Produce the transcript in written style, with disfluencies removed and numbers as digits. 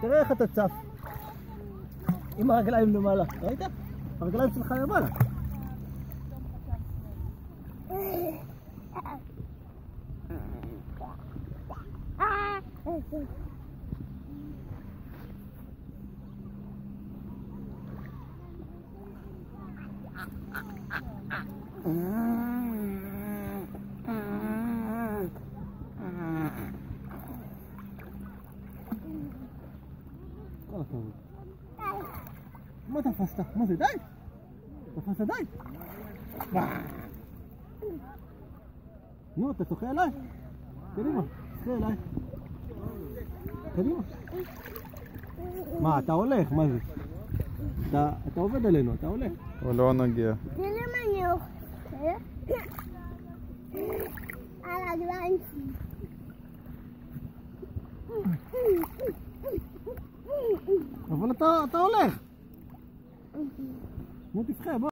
תראה איך אתה צף. עם הרגליים למעלה. ראית? הרגליים שלך למעלה. מה תפסת? מה זה? די! תפסת די! נו, אתה שוחה אליי? קדימה, שוחה אליי. קדימה. מה, אתה הולך? מה זה? אתה עובד עלינו, אתה הולך. הוא לא נגיע. תראה מה אני אוכל. על הרגליים שלי. אבל אתה הולך. נו, תפחה, בוא.